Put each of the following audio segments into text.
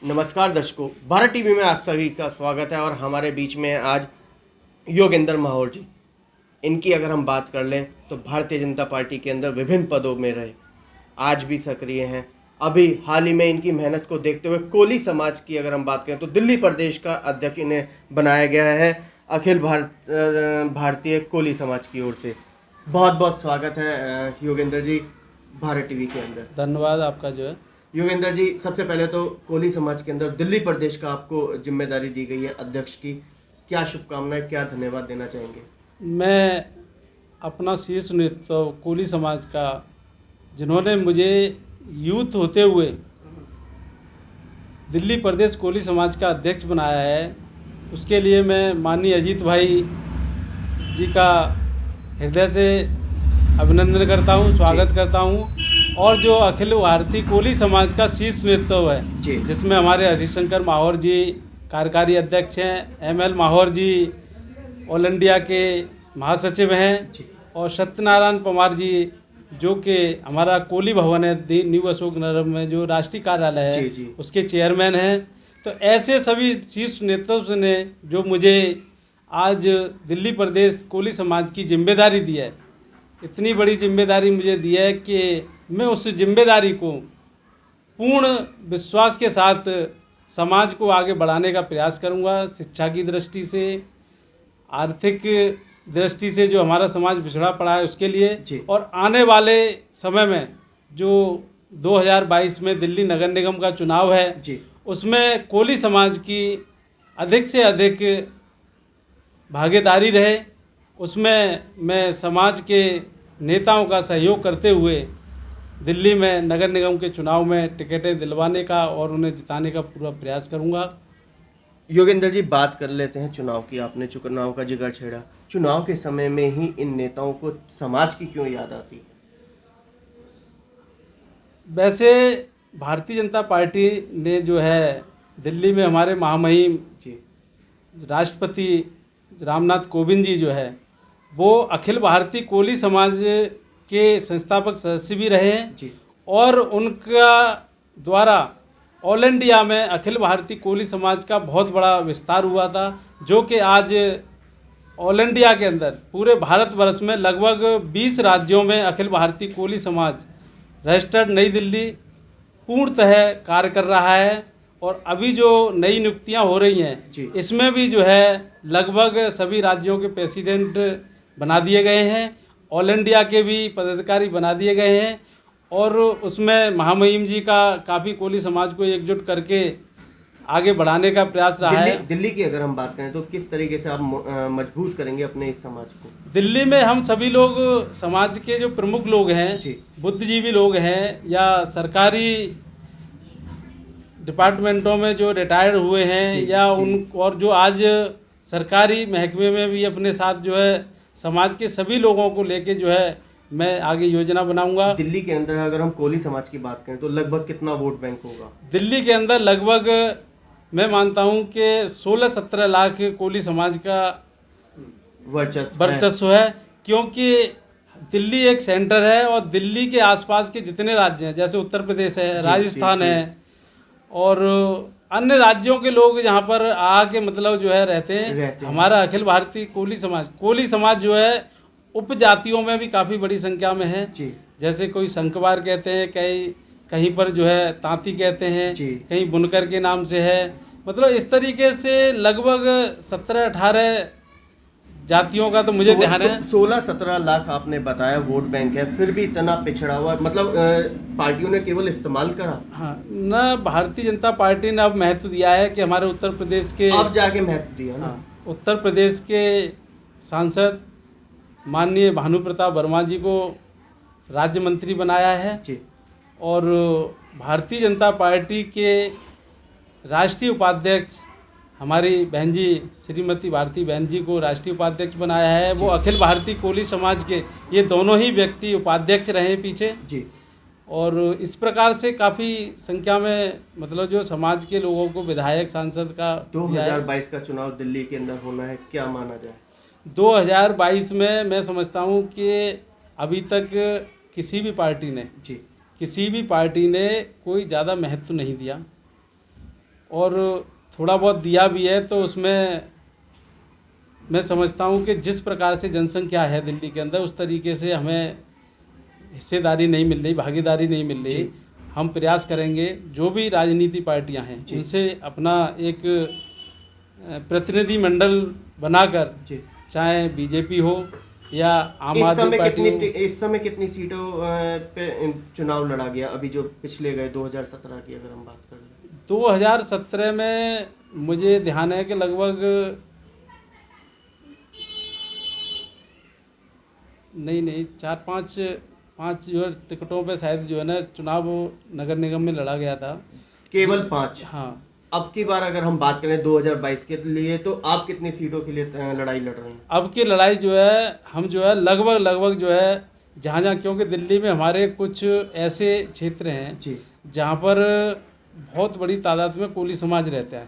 नमस्कार दर्शकों, भारत टीवी में आप सभी का स्वागत है और हमारे बीच में है आज योगेंद्र माहौर जी। इनकी अगर हम बात कर लें तो भारतीय जनता पार्टी के अंदर विभिन्न पदों में रहे, आज भी सक्रिय हैं। अभी हाल ही में इनकी मेहनत को देखते हुए कोली समाज की अगर हम बात करें तो दिल्ली प्रदेश का अध्यक्ष इन्हें बनाया गया है अखिल भारतीय कोली समाज की ओर से। बहुत बहुत स्वागत है योगेंद्र जी भारत टीवी के अंदर। धन्यवाद आपका जो है। योगेंद्र जी, सबसे पहले तो कोली समाज के अंदर दिल्ली प्रदेश का आपको जिम्मेदारी दी गई है अध्यक्ष की, क्या शुभकामनाएं, क्या धन्यवाद देना चाहेंगे? मैं अपना शीर्ष नेतृत्व कोली समाज का, जिन्होंने मुझे यूथ होते हुए दिल्ली प्रदेश कोली समाज का अध्यक्ष बनाया है, उसके लिए मैं माननीय अजीत भाई जी का हृदय से अभिनंदन करता हूं, स्वागत करता हूं। और जो अखिल भारतीय कोली समाज का शीर्ष नेतृत्व है, जिसमें हमारे हरिशंकर माहौर जी कार्यकारी अध्यक्ष हैं, एमएल माहौर जी ऑल इंडिया के महासचिव हैं, और सत्यनारायण पवार जी जो कि हमारा कोली भवन है न्यू अशोक नगर में जो राष्ट्रीय कार्यालय है उसके चेयरमैन हैं। तो ऐसे सभी शीर्ष नेतृत्व ने जो मुझे आज दिल्ली प्रदेश कोली समाज की जिम्मेदारी दी है, इतनी बड़ी जिम्मेदारी मुझे दी है कि मैं उस जिम्मेदारी को पूर्ण विश्वास के साथ समाज को आगे बढ़ाने का प्रयास करूंगा। शिक्षा की दृष्टि से, आर्थिक दृष्टि से जो हमारा समाज पिछड़ा पड़ा है उसके लिए, और आने वाले समय में जो 2022 में दिल्ली नगर निगम का चुनाव है उसमें कोली समाज की अधिक से अधिक भागीदारी रहे, उसमें मैं समाज के नेताओं का सहयोग करते हुए दिल्ली में नगर निगम के चुनाव में टिकटें दिलवाने का और उन्हें जिताने का पूरा प्रयास करूंगा। योगेंद्र जी, बात कर लेते हैं चुनाव की। आपने चुनाव का जिक्र छेड़ा, चुनाव के समय में ही इन नेताओं को समाज की क्यों याद आती है? वैसे भारतीय जनता पार्टी ने जो है दिल्ली में हमारे महामहिम राष्ट्रपति रामनाथ कोविंद जी जो है वो अखिल भारतीय कोली समाज के संस्थापक सदस्य भी रहे हैं, और उनका द्वारा ऑल इंडिया में अखिल भारतीय कोली समाज का बहुत बड़ा विस्तार हुआ था, जो कि आज ऑल इंडिया के अंदर पूरे भारतवर्ष में लगभग 20 राज्यों में अखिल भारतीय कोली समाज रजिस्टर्ड नई दिल्ली पूर्णतः कार्य कर रहा है। और अभी जो नई नियुक्तियां हो रही हैं इसमें भी जो है लगभग सभी राज्यों के प्रेसिडेंट बना दिए गए हैं, ऑल इंडिया के भी पदाधिकारी बना दिए गए हैं, और उसमें महामहिम जी का काफ़ी कोली समाज को एकजुट करके आगे बढ़ाने का प्रयास रहा है। दिल्ली की अगर हम बात करें तो किस तरीके से आप मजबूत करेंगे अपने इस समाज को? दिल्ली में हम सभी लोग समाज के जो प्रमुख लोग हैं, बुद्धिजीवी लोग हैं या सरकारी डिपार्टमेंटों में जो रिटायर्ड हुए हैं या उन, और जो आज सरकारी महकमे में भी अपने साथ जो है समाज के सभी लोगों को लेके जो है मैं आगे योजना बनाऊंगा। दिल्ली के अंदर अगर हम कोली समाज की बात करें तो लगभग कितना वोट बैंक होगा? दिल्ली के अंदर लगभग मैं मानता हूं कि 16-17 लाख कोली समाज का वर्चस्व है, क्योंकि दिल्ली एक सेंटर है और दिल्ली के आसपास के जितने राज्य हैं, जैसे उत्तर प्रदेश है, राजस्थान है, और अन्य राज्यों के लोग यहाँ पर आके मतलब जो है रहते हैं। हमारा अखिल भारतीय कोली समाज जो है उपजातियों में भी काफ़ी बड़ी संख्या में है, जैसे कोई संकवार कहते हैं, कहीं पर जो है तांती कहते हैं, कहीं बुनकर के नाम से है, मतलब इस तरीके से लगभग 17-18 जातियों का तो मुझे ध्यान है। 16-17 लाख आपने बताया वोट बैंक है, फिर भी इतना पिछड़ा हुआ, मतलब पार्टियों ने केवल इस्तेमाल करा। हाँ, न भारतीय जनता पार्टी ने अब महत्व दिया है कि हमारे उत्तर प्रदेश के, अब जाके महत्व दिया ना। उत्तर प्रदेश के सांसद माननीय भानु प्रताप वर्मा जी को राज्य मंत्री बनाया है, और भारतीय जनता पार्टी के राष्ट्रीय उपाध्यक्ष हमारी बहन जी श्रीमती भारती बहन जी को राष्ट्रीय उपाध्यक्ष बनाया है। वो अखिल भारतीय कोली समाज के ये दोनों ही व्यक्ति उपाध्यक्ष रहे पीछे और इस प्रकार से काफ़ी संख्या में मतलब जो समाज के लोगों को विधायक सांसद का 2022 का चुनाव दिल्ली के अंदर होना है, क्या माना जाए? 2022 में मैं समझता हूँ कि अभी तक किसी भी पार्टी ने कोई ज़्यादा महत्व नहीं दिया। और थोड़ा बहुत दिया भी है, तो उसमें मैं समझता हूँ कि जिस प्रकार से जनसंख्या है दिल्ली के अंदर, उस तरीके से हमें हिस्सेदारी नहीं मिल रही, भागीदारी नहीं मिल रही। हम प्रयास करेंगे जो भी राजनीति पार्टियां हैं उनसे अपना एक प्रतिनिधि मंडल बनाकर, चाहे बीजेपी हो या आम आदमी पार्टी हो। इस समय कितनी सीटों पे चुनाव लड़ा गया अभी जो पिछले गए 2017 की अगर हम बात कर लें? 2017 में मुझे ध्यान है कि लगभग नहीं 4-5 जो है टिकटों पे शायद जो है ना चुनाव नगर निगम में लड़ा गया था। केवल 5? हाँ। अब की बार अगर हम बात करें 2022 के लिए, तो आप कितनी सीटों के लिए लड़ाई लड़ रहे हैं? अब की लड़ाई जो है हम जो है लगभग जो है जहाँ क्योंकि दिल्ली में हमारे कुछ ऐसे क्षेत्र हैं जहाँ पर बहुत बड़ी तादाद में कोली समाज रहता है।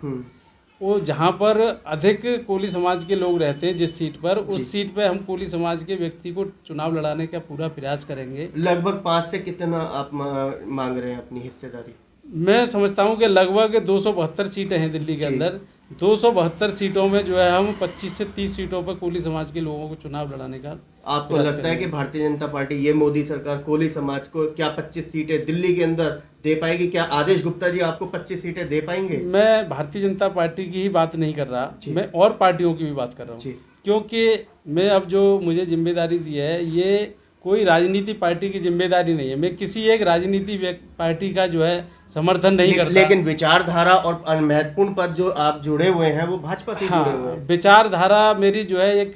वो जहाँ पर अधिक कोली समाज के लोग रहते हैं जिस सीट पर, उस सीट पे हम कोली समाज के व्यक्ति को चुनाव लड़ाने का पूरा प्रयास करेंगे। लगभग 5 से कितना आप मांग रहे हैं अपनी हिस्सेदारी? मैं समझता हूँ कि लगभग 272 सीटें हैं दिल्ली के अंदर। 272 सीटों में जो है हम 25 से 30 सीटों पर कोली समाज के लोगों को चुनाव लड़ाने का। आपको लगता है कि भारतीय जनता पार्टी, ये मोदी सरकार कोली समाज को क्या 25 सीटें दिल्ली के अंदर दे पाएगी? क्या आदेश गुप्ता जी आपको 25 सीटें दे पाएंगे? मैं भारतीय जनता पार्टी की ही बात नहीं कर रहा, मैं और पार्टियों की भी बात कर रहा हूँ, क्योंकि मैं अब जो मुझे जिम्मेदारी दी है ये कोई राजनीति पार्टी की जिम्मेदारी नहीं है। मैं किसी एक राजनीति पार्टी का जो है समर्थन नहीं करता। लेकिन विचारधारा और महत्वपूर्ण पद जो आप जुड़े हुए हैं वो भाजपा से जुड़े हुए हैं। विचारधारा मेरी जो है एक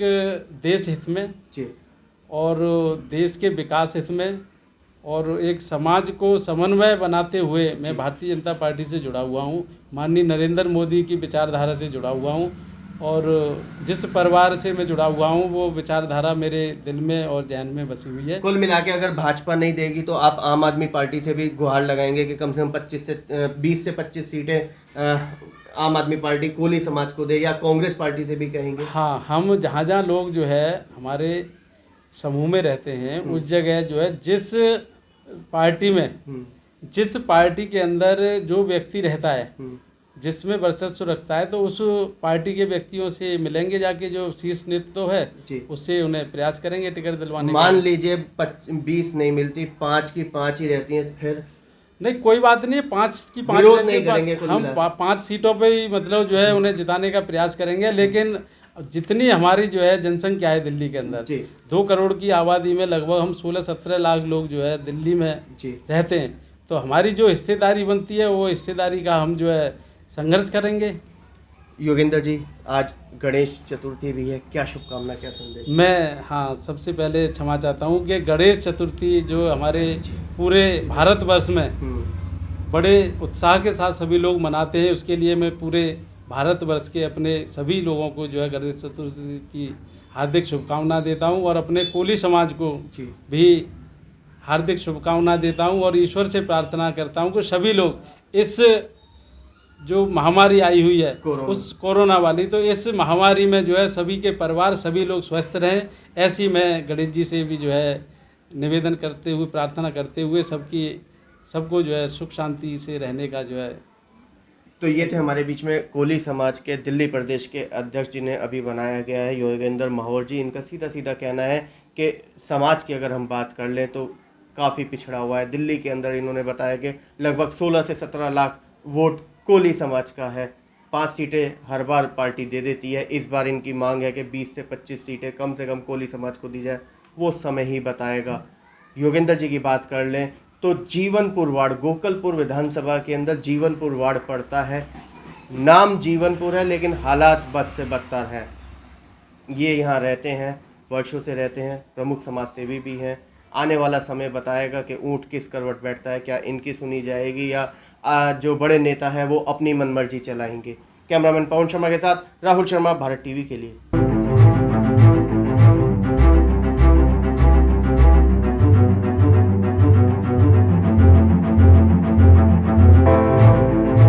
देश हित में और देश के विकास हित में और एक समाज को समन्वय बनाते हुए मैं भारतीय जनता पार्टी से जुड़ा हुआ हूँ। माननीय नरेंद्र मोदी की विचारधारा से जुड़ा हुआ हूँ और जिस परिवार से मैं जुड़ा हुआ हूँ वो विचारधारा मेरे दिल में और जहन में बसी हुई है। कुल मिला के अगर भाजपा नहीं देगी तो आप आम आदमी पार्टी से भी गुहार लगाएंगे कि कम से कम 20 से 25 सीटें आम आदमी पार्टी कोली समाज को दे, या कांग्रेस पार्टी से भी कहेंगे? हाँ, हम जहाँ लोग जो है हमारे समूह में रहते हैं उस जगह जो है जिस पार्टी में जिस पार्टी के अंदर जो व्यक्ति रहता है जिसमें वर्चस्व रखता है, तो उस पार्टी के व्यक्तियों से मिलेंगे जाके, जो शीर्ष नेतृत्व है उससे उन्हें प्रयास करेंगे टिकट दिलवाने। मान लीजिए 20 नहीं मिलती, 5 की 5 ही रहती हैं, फिर? नहीं, कोई बात नहीं है, 5 की 5 नहीं करेंगे। हम 5 सीटों पे ही मतलब जो है उन्हें जिताने का प्रयास करेंगे। लेकिन जितनी हमारी जो है जनसंख्या है दिल्ली के अंदर 2 करोड़ की आबादी में लगभग हम 16-17 लाख लोग जो है दिल्ली में रहते हैं, तो हमारी जो हिस्सेदारी बनती है वो हिस्सेदारी का हम जो है संघर्ष करेंगे। योगेंद्र जी, आज गणेश चतुर्थी भी है, क्या शुभकामना, क्या संदेश? मैं सबसे पहले क्षमा चाहता हूँ कि गणेश चतुर्थी जो हमारे पूरे भारतवर्ष में बड़े उत्साह के साथ सभी लोग मनाते हैं, उसके लिए मैं पूरे भारतवर्ष के अपने सभी लोगों को जो है गणेश चतुर्थी की हार्दिक शुभकामना देता हूँ और अपने कोली समाज को भी हार्दिक शुभकामना देता हूँ और ईश्वर से प्रार्थना करता हूँ कि सभी लोग इस जो महामारी आई हुई है उस कोरोना वाली, तो इस महामारी में जो है सभी के परिवार सभी लोग स्वस्थ रहें, ऐसी मैं गणेश जी से भी जो है निवेदन करते हुए प्रार्थना करते हुए सबको जो है सुख शांति से रहने का जो है। तो ये थे हमारे बीच में कोली समाज के दिल्ली प्रदेश के अध्यक्ष जिन्हें अभी बनाया गया है योगेंद्र माहौर जी। इनका सीधा कहना है कि समाज की अगर हम बात कर लें तो काफ़ी पिछड़ा हुआ है दिल्ली के अंदर। इन्होंने बताया कि लगभग 16 से 17 लाख वोट कोली समाज का है, 5 सीटें हर बार पार्टी दे देती है। इस बार इनकी मांग है कि 20 से 25 सीटें कम से कम कोली समाज को दी जाए, वो समय ही बताएगा। योगेंद्र जी की बात कर लें तो जीवनपुर वार्ड, गोकलपुर विधानसभा के अंदर जीवनपुर वार्ड पड़ता है। नाम जीवनपुर है लेकिन हालात बद से बदतर है। ये यहाँ रहते हैं, वर्षों से रहते हैं, प्रमुख समाज सेवी भी हैं। आने वाला समय बताएगा कि ऊँट किस करवट बैठता है, क्या इनकी सुनी जाएगी या जो बड़े नेता हैं वो अपनी मनमर्जी चलाएंगे। कैमरामैन पवन शर्मा के साथ राहुल शर्मा, भारत टीवी के लिए।